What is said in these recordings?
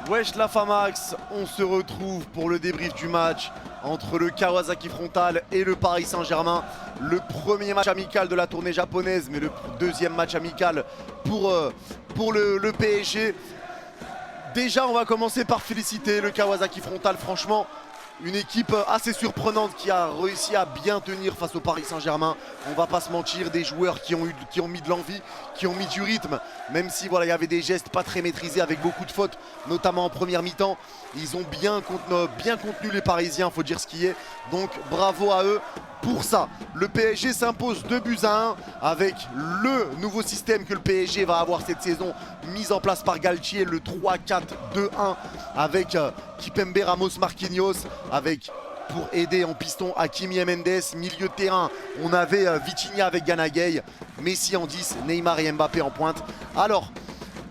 Wesh la Famax, on se retrouve pour le débrief du match entre le Kawasaki Frontale et le Paris Saint-Germain. Le premier match amical de la tournée japonaise, mais le deuxième match amical pour le PSG. Déjà, on va commencer par féliciter le Kawasaki Frontale. Franchement, une équipe assez surprenante qui a réussi à bien tenir face au Paris Saint-Germain. On va pas se mentir, des joueurs qui ont mis de l'envie, qui ont mis du rythme. Même si voilà, il y avait des gestes pas très maîtrisés avec beaucoup de fautes, notamment en première mi-temps. Ils ont bien contenu les Parisiens, faut dire ce qui est. Donc bravo à eux pour ça. Le PSG s'impose 2-1 avec le nouveau système que le PSG va avoir cette saison, mis en place par Galtier, le 3-4-2-1 avec Kipembe, Ramos, Marquinhos, avec pour aider en piston Hakimi et Mendes. Milieu de terrain, on avait Vitinha avec Gana Gueye, Messi en 10, Neymar et Mbappé en pointe. Alors,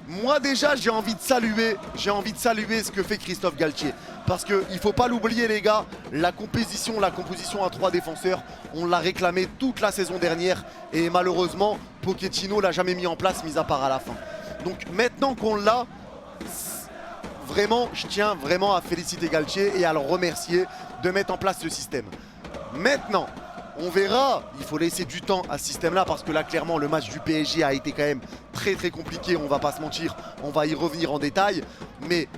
moi déjà j'ai envie de saluer ce que fait Christophe Galtier. Parce qu'il ne faut pas l'oublier les gars, la composition à 3 défenseurs, on l'a réclamé toute la saison dernière. Et malheureusement, Pochettino l'a jamais mis en place, mis à part à la fin. Donc maintenant qu'on l'a, vraiment, je tiens vraiment à féliciter Galtier et à le remercier de mettre en place ce système. Maintenant, on verra, il faut laisser du temps à ce système-là parce que là, clairement, le match du PSG a été quand même très compliqué, on va pas se mentir, on va y revenir en détail. Mais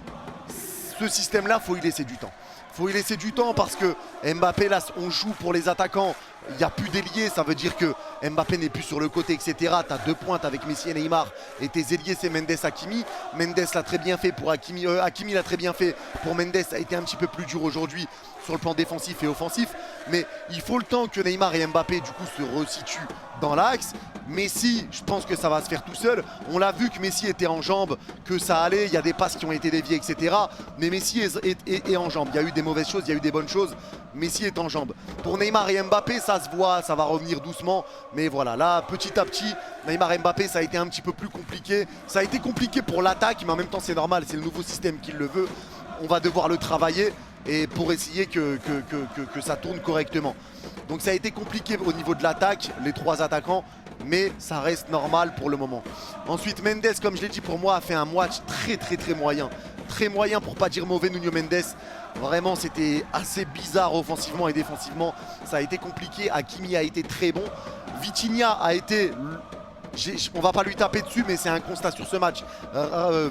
ce système-là, il faut y laisser du temps. Il faut y laisser du temps parce que Mbappé, là, on joue pour les attaquants. Il n'y a plus d'ailier, ça veut dire que Mbappé n'est plus sur le côté, etc. Tu as deux pointes avec Messi et Neymar. Et tes ailiers, c'est Mendes, Hakimi. Mendes l'a très bien fait pour Hakimi. Hakimi l'a très bien fait pour Mendes. Ça a été un petit peu plus dur aujourd'hui sur le plan défensif et offensif. Mais il faut le temps que Neymar et Mbappé, du coup, se resituent dans l'axe. Messi, je pense que ça va se faire tout seul. On l'a vu que Messi était en jambes, que ça allait. Il y a des passes qui ont été déviées, etc. Mais Messi est en jambes. Il y a eu des mauvaises choses, il y a eu des bonnes choses. Messi est en jambes. Pour Neymar et Mbappé, ça se voit, ça va revenir doucement. Mais voilà, là, petit à petit, Neymar et Mbappé, ça a été un petit peu plus compliqué. Ça a été compliqué pour l'attaque, mais en même temps, c'est normal. C'est le nouveau système qui le veut. On va devoir le travailler et pour essayer que ça tourne correctement. Donc ça a été compliqué au niveau de l'attaque, les 3 attaquants. Mais ça reste normal pour le moment. Ensuite, Mendes, comme je l'ai dit, pour moi, a fait un match très moyen. Très moyen pour pas dire mauvais. Nuno Mendes, vraiment c'était assez bizarre offensivement et défensivement. Ça a été compliqué. Hakimi a été très bon. Vitinha a été... on va pas lui taper dessus, mais c'est un constat sur ce match.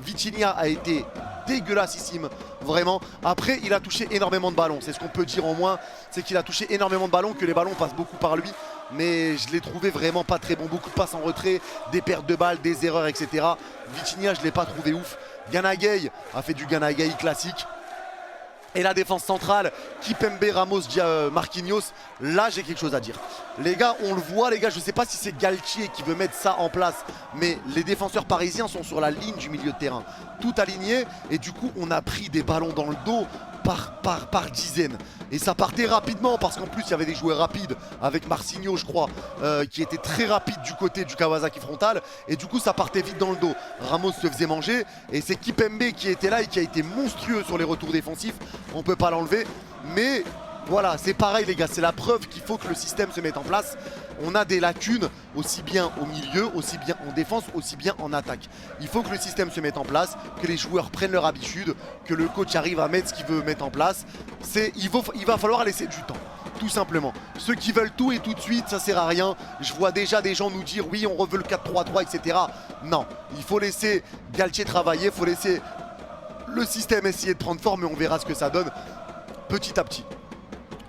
Vitinha a été dégueulassissime, vraiment. Après, il a touché énormément de ballons. C'est ce qu'on peut dire en moins. C'est qu'il a touché énormément de ballons, que les ballons passent beaucoup par lui. Mais je l'ai trouvé vraiment pas très bon. Beaucoup de passes en retrait, des pertes de balles, des erreurs, etc. Vitinha, je l'ai pas trouvé ouf. Gana Gueye a fait du Gana Gueye classique. Et la défense centrale, Kipembe, Ramos, Marquinhos, là j'ai quelque chose à dire. Les gars, on le voit les gars, je sais pas si c'est Galtier qui veut mettre ça en place, mais les défenseurs parisiens sont sur la ligne du milieu de terrain, tout aligné, et du coup on a pris des ballons dans le dos par dizaines. Et ça partait rapidement parce qu'en plus il y avait des joueurs rapides avec Marcinho je crois qui était très rapide du côté du Kawasaki Frontale et du coup ça partait vite dans le dos. Ramos se faisait manger et c'est Kipembe qui était là et qui a été monstrueux sur les retours défensifs. On peut pas l'enlever mais voilà c'est pareil les gars, c'est la preuve qu'il faut que le système se mette en place. On a des lacunes aussi bien au milieu, aussi bien en défense, aussi bien en attaque. Il faut que le système se mette en place, que les joueurs prennent leur habitude, que le coach arrive à mettre ce qu'il veut mettre en place. Il va falloir laisser du temps, tout simplement. Ceux qui veulent tout et tout de suite, ça sert à rien. Je vois déjà des gens nous dire oui, on reveut le 4-3-3, etc. Non, il faut laisser Galtier travailler, il faut laisser le système essayer de prendre forme et on verra ce que ça donne petit à petit.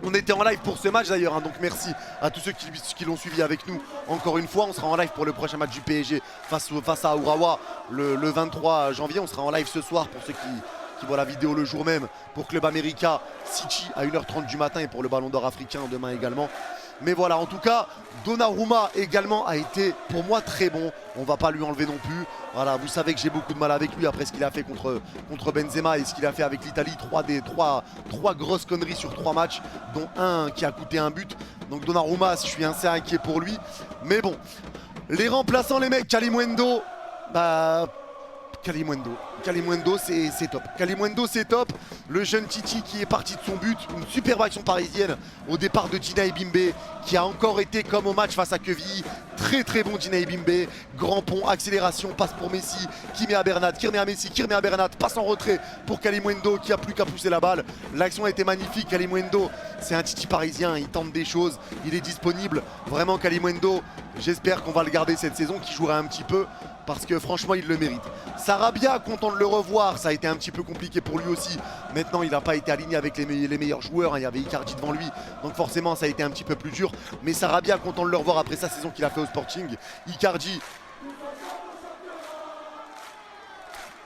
On était en live pour ce match d'ailleurs, hein, donc merci à tous ceux qui l'ont suivi avec nous. Encore une fois, on sera en live pour le prochain match du PSG face à Urawa le 23 janvier. On sera en live ce soir pour ceux qui voient la vidéo le jour même pour Club America City à 1h30 du matin et pour le Ballon d'Or africain demain également. Mais voilà, en tout cas, Donnarumma également a été pour moi très bon. On va pas lui enlever non plus. Voilà, vous savez que j'ai beaucoup de mal avec lui après ce qu'il a fait contre Benzema et ce qu'il a fait avec l'Italie. Trois grosses conneries sur 3 matchs, dont un qui a coûté un but. Donc Donnarumma, je suis assez inquiet pour lui. Mais bon, les remplaçants, les mecs, Kalimundo, Kalimundo, c'est top. Kalimundo, c'est top. Le jeune Titi qui est parti de son but. Une superbe action parisienne au départ de Dina Ebimbe, qui a encore été comme au match face à Quevilly. Très très bon Dina Ebimbe. Grand pont, accélération, passe pour Messi, qui met à Bernat, qui remet à Messi, qui remet à Bernat. Passe en retrait pour Kalimundo, qui a plus qu'à pousser la balle. L'action a été magnifique. Kalimundo, c'est un Titi parisien. Il tente des choses. Il est disponible. Vraiment, Kalimundo, j'espère qu'on va le garder cette saison, qui jouera un petit peu, parce que franchement il le mérite. Sarabia, content de le revoir, ça a été un petit peu compliqué pour lui aussi. Maintenant il n'a pas été aligné avec les meilleurs joueurs, hein. Il y avait Icardi devant lui, donc forcément ça a été un petit peu plus dur. Mais Sarabia, content de le revoir après sa saison qu'il a fait au Sporting. Icardi,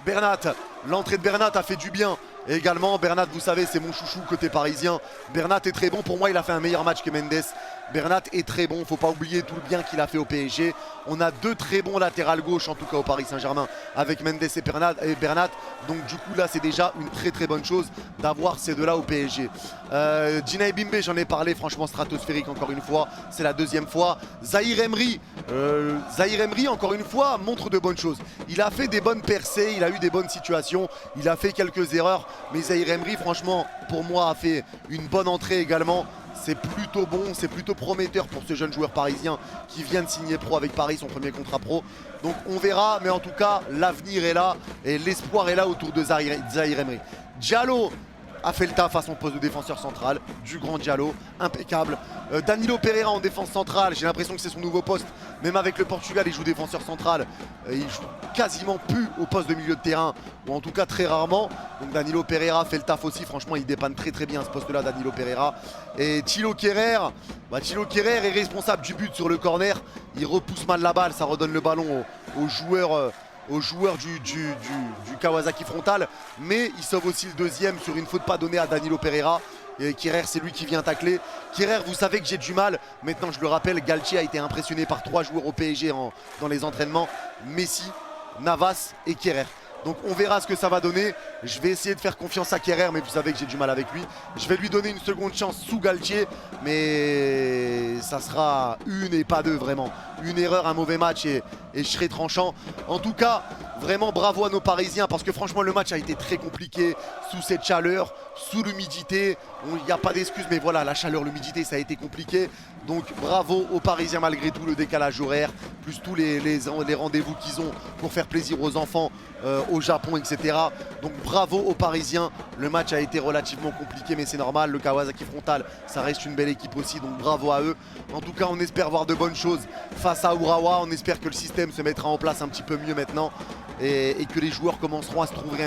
Bernat, l'entrée de Bernat a fait du bien. Et également Bernat, vous savez, c'est mon chouchou côté parisien. Bernat est très bon, pour moi il a fait un meilleur match que Mendes. Bernat est très bon, faut pas oublier tout le bien qu'il a fait au PSG. On a deux très bons latérales gauche en tout cas au Paris Saint-Germain avec Mendes et Bernat. Donc du coup là c'est déjà une très très bonne chose d'avoir ces deux-là au PSG. Dina Ebimbe, j'en ai parlé, franchement stratosphérique encore une fois, c'est la deuxième fois. Zahir Emery, encore une fois montre de bonnes choses. Il a fait des bonnes percées, il a eu des bonnes situations, il a fait quelques erreurs. Mais Zahir Emery franchement pour moi a fait une bonne entrée également. C'est plutôt bon, c'est plutôt prometteur pour ce jeune joueur parisien qui vient de signer pro avec Paris, son premier contrat pro. Donc on verra, mais en tout cas l'avenir est là et l'espoir est là autour de Zahir Emery. Diallo a fait le taf à son poste de défenseur central, du grand Diallo, impeccable. Danilo Pereira en défense centrale, j'ai l'impression que c'est son nouveau poste. Même avec le Portugal, il joue défenseur central. Il joue quasiment plus au poste de milieu de terrain, ou en tout cas très rarement. Donc Danilo Pereira fait le taf aussi, franchement il dépanne très très bien à ce poste-là, Danilo Pereira. Et Thilo Kehrer, est responsable du but sur le corner. Il repousse mal la balle, ça redonne le ballon aux joueurs du Kawasaki Frontale, mais il sauve aussi le deuxième sur une faute pas donnée à Danilo Pereira. Et Kehrer, c'est lui qui vient tacler. Kehrer, vous savez que j'ai du mal. Maintenant, je le rappelle, Galtier a été impressionné par 3 joueurs au PSG dans les entraînements. Messi, Navas et Kehrer. Donc on verra ce que ça va donner. Je vais essayer de faire confiance à Kehrer, mais vous savez que j'ai du mal avec lui. Je vais lui donner une seconde chance sous Galtier, mais ça sera une et pas deux vraiment. Une erreur, un mauvais match et je serai tranchant. En tout cas, vraiment bravo à nos Parisiens parce que franchement le match a été très compliqué sous cette chaleur, sous l'humidité. Il n'y a pas d'excuse, mais voilà, la chaleur, l'humidité, ça a été compliqué. Donc bravo aux Parisiens malgré tout, le décalage horaire, plus tous les rendez-vous qu'ils ont pour faire plaisir aux enfants au Japon, etc. Donc bravo aux Parisiens. Le match a été relativement compliqué, mais c'est normal. Le Kawasaki Frontale, ça reste une belle équipe aussi, donc bravo à eux. En tout cas, on espère voir de bonnes choses face à Urawa. On espère que le système se mettra en place un petit peu mieux maintenant. Et que les joueurs commenceront à se trouver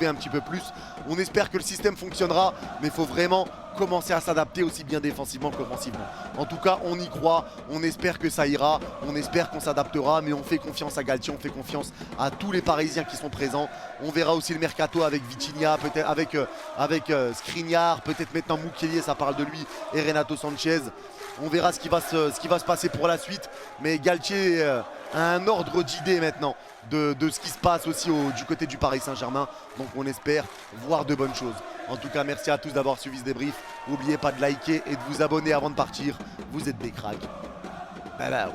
un petit peu plus. On espère que le système fonctionnera, mais il faut vraiment commencer à s'adapter aussi bien défensivement qu'offensivement. En tout cas, on y croit, on espère que ça ira, on espère qu'on s'adaptera, mais on fait confiance à Galtier, on fait confiance à tous les Parisiens qui sont présents. On verra aussi le mercato avec Vitinha, peut-être avec Skriniar, peut-être maintenant Mukiele, ça parle de lui, et Renato Sanchez. On verra ce qui va se passer pour la suite, mais Galtier a un ordre d'idées maintenant de ce qui se passe aussi du côté du Paris Saint-Germain. Donc on espère voir de bonnes choses. En tout cas, merci à tous d'avoir suivi ce débrief. N'oubliez pas de liker et de vous abonner avant de partir. Vous êtes des cracks. Bye bye.